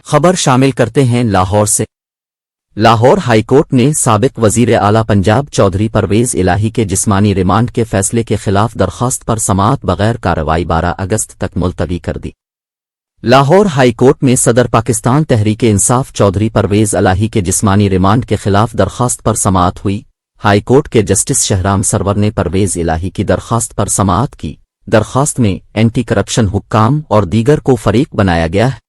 خبر شامل کرتے ہیں لاہور سے۔ لاہور ہائی کورٹ نے سابق وزیر اعلیٰ پنجاب چودھری پرویز الہی کے جسمانی ریمانڈ کے فیصلے کے خلاف درخواست پر سماعت بغیر کارروائی 12 اگست تک ملتوی کر دی۔ لاہور ہائی کورٹ میں صدر پاکستان تحریک انصاف چودھری پرویز الہی کے جسمانی ریمانڈ کے خلاف درخواست پر سماعت ہوئی۔ ہائی کورٹ کے جسٹس شہرام سرور نے پرویز الہی کی درخواست پر سماعت کی۔ درخواست میں اینٹی کرپشن حکام اور دیگر کو فریق بنایا گیا ہے۔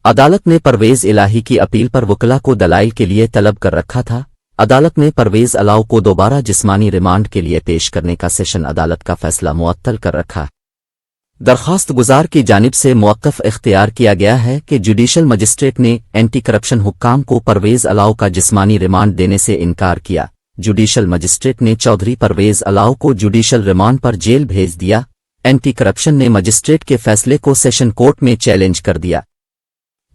عدالت نے پرویز الہی کی اپیل پر وکلا کو دلائل کے لیے طلب کر رکھا تھا۔ عدالت نے پرویز الہی کو دوبارہ جسمانی ریمانڈ کے لیے پیش کرنے کا سیشن عدالت کا فیصلہ معطل کر رکھا۔ درخواست گزار کی جانب سے موقف اختیار کیا گیا ہے کہ جوڈیشل مجسٹریٹ نے اینٹی کرپشن حکام کو پرویز الہی کا جسمانی ریمانڈ دینے سے انکار کیا۔ جوڈیشل مجسٹریٹ نے چودھری پرویز الہی کو جوڈیشل ریمانڈ پر جیل بھیج دیا۔ اینٹی کرپشن نے مجسٹریٹ کے فیصلے کو سیشن کورٹ میں چیلنج کر دیا۔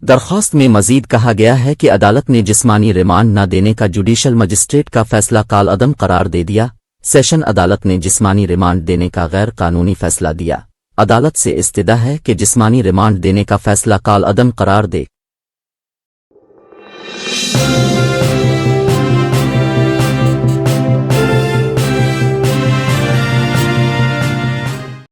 درخواست میں مزید کہا گیا ہے کہ عدالت نے جسمانی ریمانڈ نہ دینے کا جوڈیشل مجسٹریٹ کا فیصلہ کالعدم قرار دے دیا۔ سیشن عدالت نے جسمانی ریمانڈ دینے کا غیر قانونی فیصلہ دیا۔ عدالت سے استدعا ہے کہ جسمانی ریمانڈ دینے کا فیصلہ کالعدم قرار دے۔